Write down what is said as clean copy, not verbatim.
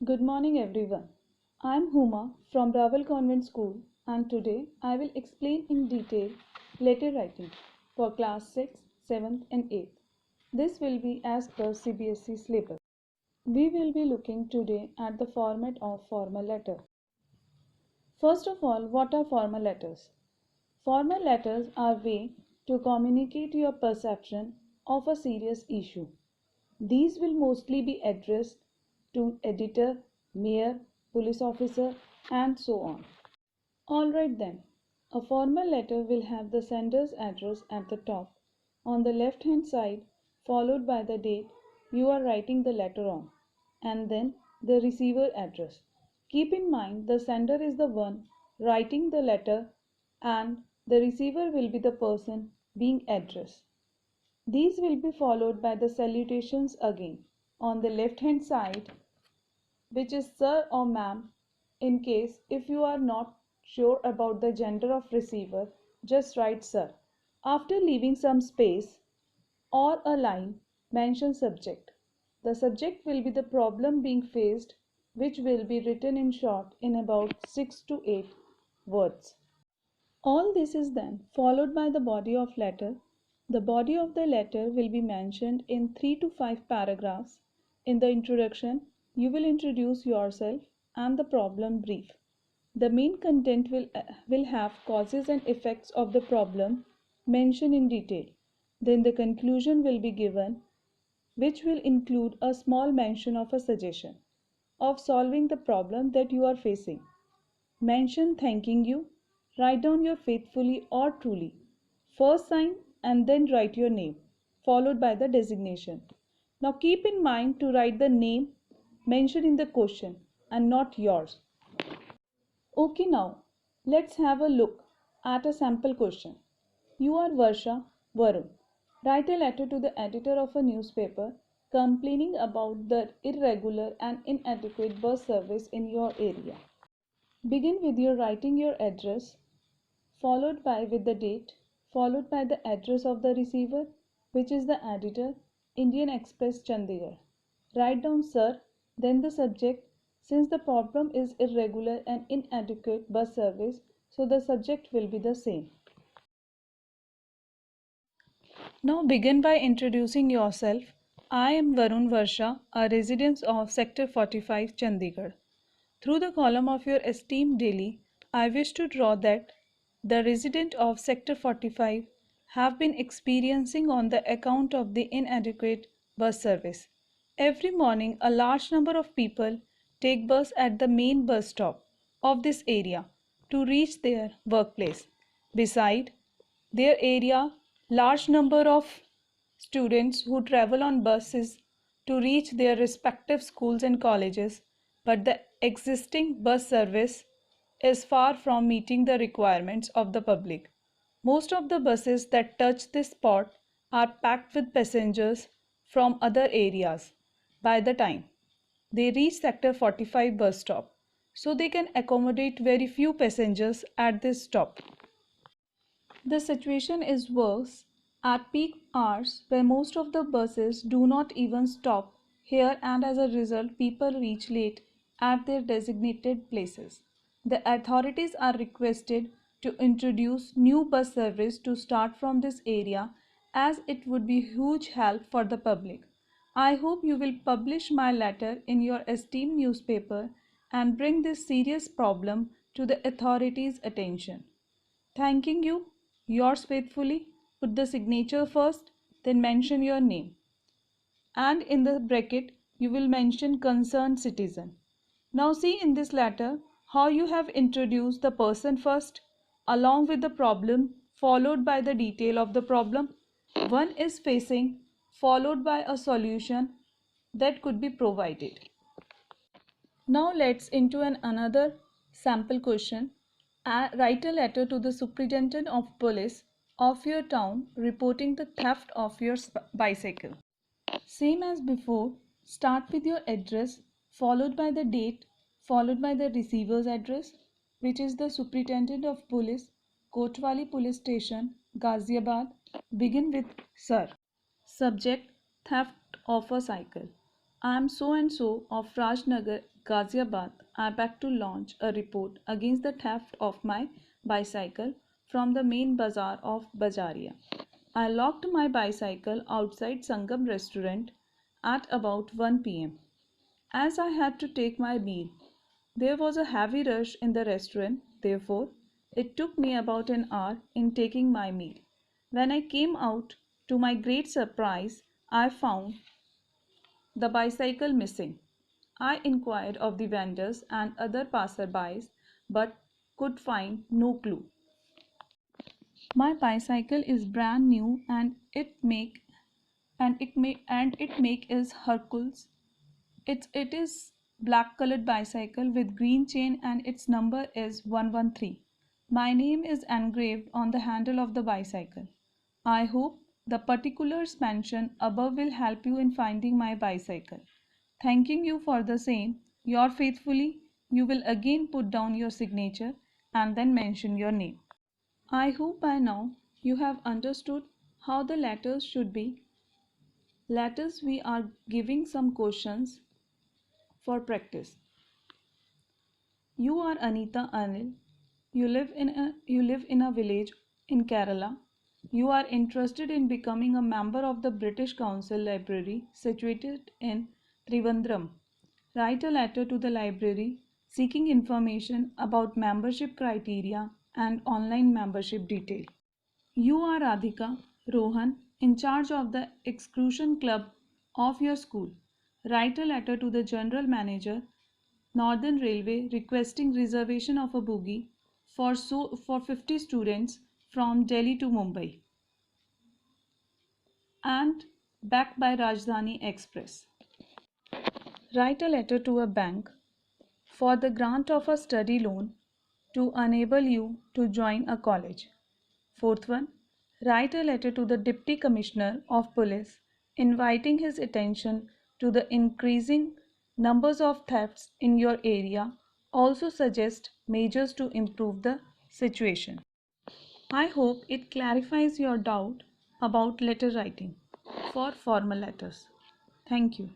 Good morning, everyone. I am Huma from Raval Convent School, and today I will explain in detail letter writing for class 6, 7th, and 8th. This will be as per CBSE syllabus. We will be looking today at the format of formal letter. First of all, what are formal letters? Formal letters are way to communicate your perception of a serious issue. These will mostly be addressed to editor, mayor, police officer, and so on. Alright then, a formal letter will have the sender's address at the top on the left hand side, followed by the date you are writing the letter on, and then the receiver address. Keep in mind the sender is the one writing the letter and the receiver will be the person being addressed. These will be followed by the salutations again on the left hand side, which is sir or ma'am. In case if you are not sure about the gender of receiver, just write sir. After leaving some space or a line, mention subject. The subject will be the problem being faced, which will be written in short in about 6 to 8 words. All this is then followed by the body of letter. The body of the letter will be mentioned in 3 to 5 paragraphs. In the introduction, you will introduce yourself and the problem brief. The main content will have causes and effects of the problem mentioned in detail. Then the conclusion will be given, which will include a small mention of a suggestion of solving the problem that you are facing. Mention thanking you. Write down your faithfully or truly. First sign and then write your name, followed by the designation. Now keep in mind to write the name mentioned in the question and not yours. Okay, now let's have a look at a sample question. You are Varsha Varun. Write a letter to the editor of a newspaper complaining about the irregular and inadequate bus service in your area. Begin with your writing your address, followed by with the date, followed by the address of the receiver, which is the editor, Indian Express Chandigarh. Write down sir, then the subject. Since the problem is irregular and inadequate bus service, so the subject will be the same. Now begin by introducing yourself. I am Varun Varsha, a resident of Sector 45, Chandigarh. Through the column of your esteemed daily, I wish to draw that the resident of Sector 45 have been experiencing on the account of the inadequate bus service. Every morning, a large number of people take bus at the main bus stop of this area to reach their workplace. Beside their area, large number of students who travel on buses to reach their respective schools and colleges, but the existing bus service is far from meeting the requirements of the public. Most of the buses that touch this spot are packed with passengers from other areas by the time they reach Sector 45 bus stop, so they can accommodate very few passengers at this stop. The situation is worse at peak hours where most of the buses do not even stop here, and as a result people reach late at their designated places. The authorities are requested to introduce new bus service to start from this area, as it would be huge help for the public. I hope you will publish my letter in your esteemed newspaper and bring this serious problem to the authorities' attention. Thanking you, yours faithfully. Put the signature first, then mention your name. And in the bracket, you will mention concerned citizen. Now see in this letter how you have introduced the person first, along with the problem, followed by the detail of the problem. One is facing, followed by a solution that could be provided. Now let's into another sample question. Write a letter to the superintendent of police of your town reporting the theft of your bicycle. Same as before, start with your address followed by the date followed by the receiver's address, which is the superintendent of police, Kotwali police station, Ghaziabad. Begin with sir. Subject, theft of a cycle. I am so and so of Rajnagar, Ghaziabad. I beg to launch a report against the theft of my bicycle from the main bazaar of Bajaria. I locked my bicycle outside Sangam restaurant at about 1 p.m. as I had to take my meal. There was a heavy rush in the restaurant, therefore, it took me about an hour in taking my meal. When I came out, to my great surprise, I found the bicycle missing. I inquired of the vendors and other passerbys but could find no clue. My bicycle is brand new and it make is Hercules. It is black colored bicycle with green chain and its number is 113. My name is engraved on the handle of the bicycle. I hope the particulars mentioned above will help you in finding my bicycle. Thanking you for the same, your faithfully, you will again put down your signature and then mention your name. I hope by now you have understood how the letters should be. Letters we are giving some questions for practice. You are Anita Anil. You live in a village in Kerala. You are interested in becoming a member of the British Council Library situated in Trivandrum. Write a letter to the library seeking information about membership criteria and online membership detail. You are Radhika Rohan, in charge of the exclusion club of your school. Write a letter to the general manager, Northern Railway, requesting reservation of a bogie for 50 students from Delhi to Mumbai and backed by Rajdhani Express. Write a letter to a bank for the grant of a study loan to enable you to join a college. Fourth one, write a letter to the Deputy Commissioner of Police inviting his attention to the increasing numbers of thefts in your area. Also suggest measures to improve the situation. I hope it clarifies your doubt about letter writing for formal letters. Thank you.